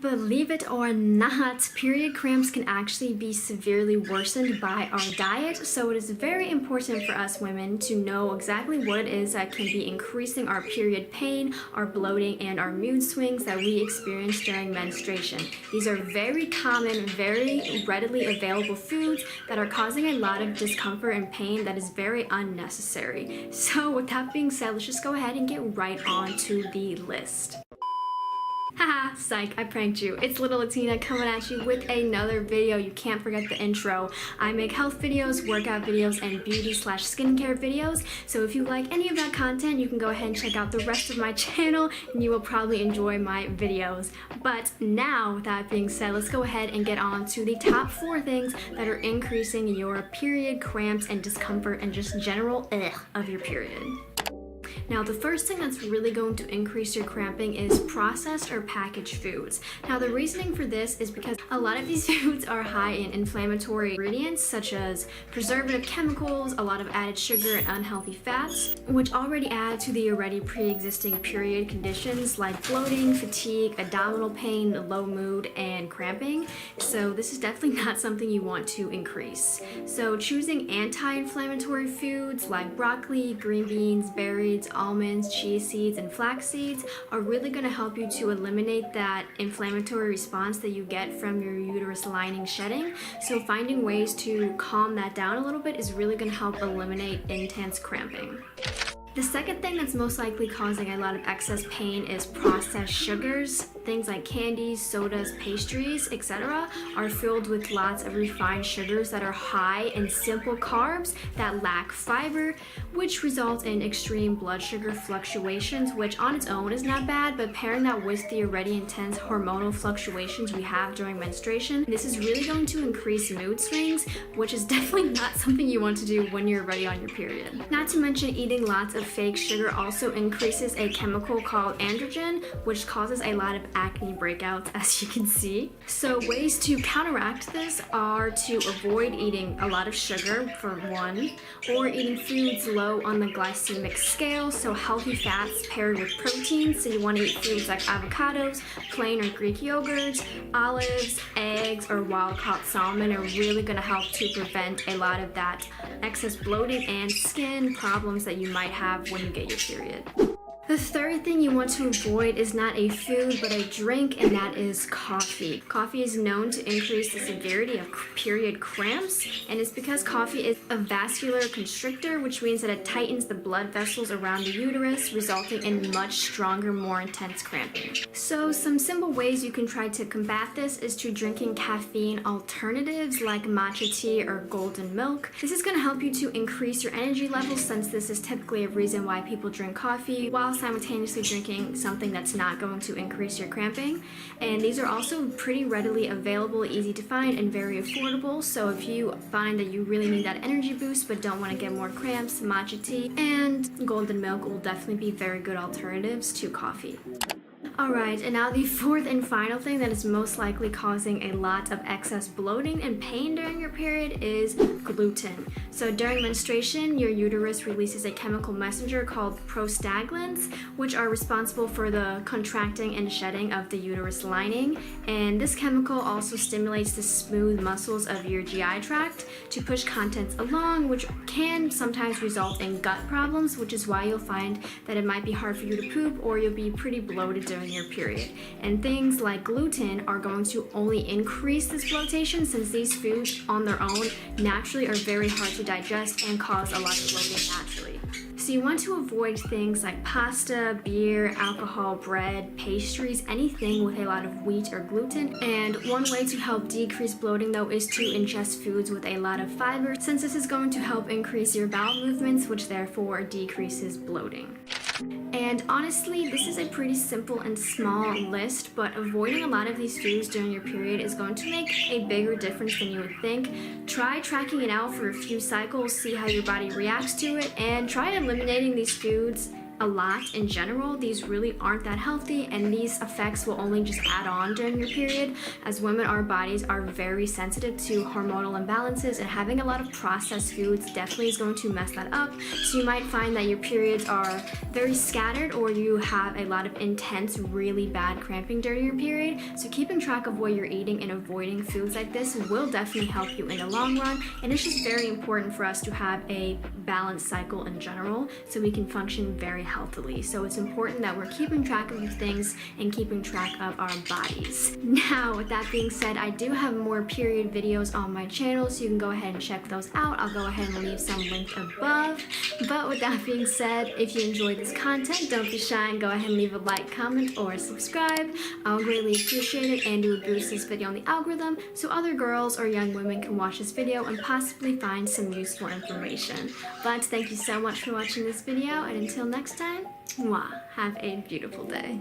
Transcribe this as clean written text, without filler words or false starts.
Believe it or not, period cramps can actually be severely worsened by our diet, so it is very important for us women to know exactly what it is that can be increasing our period pain, our bloating, and our mood swings that we experience during menstruation. These are very common, very readily available foods that are causing a lot of discomfort and pain that is very unnecessary. So with that being said, let's just go ahead and get right on to the list. Haha, psych, I pranked you. It's little Latina coming at you with another video. You can't forget the intro. I make health videos, workout videos, and beauty/skincare videos. So if you like any of that content, you can go ahead and check out the rest of my channel and you will probably enjoy my videos. But now, with that being said, let's go ahead and get on to the top 4 things that are increasing your period cramps and discomfort and just general of your period. Now, the first thing that's really going to increase your cramping is processed or packaged foods. Now, the reasoning for this is because a lot of these foods are high in inflammatory ingredients such as preservative chemicals, a lot of added sugar, and unhealthy fats, which already add to the already pre-existing period conditions like bloating, fatigue, abdominal pain, low mood, and cramping. So this is definitely not something you want to increase. So choosing anti-inflammatory foods like broccoli, green beans, berries, almonds, chia seeds, and flax seeds are really going to help you to eliminate that inflammatory response that you get from your uterus lining shedding. So finding ways to calm that down a little bit is really going to help eliminate intense cramping. The second thing that's most likely causing a lot of excess pain is processed sugars. Things like candies, sodas, pastries, etc. are filled with lots of refined sugars that are high in simple carbs that lack fiber, which results in extreme blood sugar fluctuations, which on its own is not bad, but pairing that with the already intense hormonal fluctuations we have during menstruation, this is really going to increase mood swings, which is definitely not something you want to do when you're already on your period. Not to mention eating lots of fake sugar also increases a chemical called androgen, which causes a lot of acne breakouts, as you can see. So ways to counteract this are to avoid eating a lot of sugar, for one, or eating foods low on the glycemic scale, so healthy fats paired with protein. So you want to eat foods like avocados, plain or Greek yogurts, olives, eggs, or wild-caught salmon are really going to help to prevent a lot of that excess bloating and skin problems that you might have when you get your period. The third thing you want to avoid is not a food, but a drink, and that is coffee. Coffee is known to increase the severity of period cramps, and it's because coffee is a vascular constrictor, which means that it tightens the blood vessels around the uterus, resulting in much stronger, more intense cramping. So some simple ways you can try to combat this is to drinking caffeine alternatives like matcha tea or golden milk. This is going to help you to increase your energy levels, since this is typically a reason why people drink coffee, while simultaneously drinking something that's not going to increase your cramping. And these are also pretty readily available, easy to find, and very affordable. So if you find that you really need that energy boost but don't want to get more cramps, matcha tea and golden milk will definitely be very good alternatives to coffee. Alright, and now the fourth and final thing that is most likely causing a lot of excess bloating and pain during your period is gluten. So during menstruation, your uterus releases a chemical messenger called prostaglandins, which are responsible for the contracting and shedding of the uterus lining. And this chemical also stimulates the smooth muscles of your GI tract to push contents along, which can sometimes result in gut problems, which is why you'll find that it might be hard for you to poop or you'll be pretty bloated during your period. And things like gluten are going to only increase this bloatation, since these foods on their own naturally are very hard to digest and cause a lot of bloating naturally. So you want to avoid things like pasta, beer, alcohol, bread, pastries, anything with a lot of wheat or gluten. And one way to help decrease bloating though is to ingest foods with a lot of fiber, since this is going to help increase your bowel movements, which therefore decreases bloating. And honestly, this is a pretty simple and small list, but avoiding a lot of these foods during your period is going to make a bigger difference than you would think. Try tracking it out for a few cycles, see how your body reacts to it, and try eliminating these foods a lot in general, these really aren't that healthy, and these effects will only just add on during your period. As women, our bodies are very sensitive to hormonal imbalances, and having a lot of processed foods definitely is going to mess that up. So you might find that your periods are very scattered, or you have a lot of intense, really bad cramping during your period. So keeping track of what you're eating and avoiding foods like this will definitely help you in the long run, and it's just very important for us to have a balanced cycle in general so we can function very healthily. So it's important that we're keeping track of these things and keeping track of our bodies. Now, with that being said, I do have more period videos on my channel, so you can go ahead and check those out. I'll go ahead and leave some linked above. But with that being said, if you enjoyed this content, don't be shy and go ahead and leave a like, comment, or subscribe. I'll greatly appreciate it, and it would boost this video on the algorithm so other girls or young women can watch this video and possibly find some useful information. But thank you so much for watching this video, and until next time, mwah, have a beautiful day.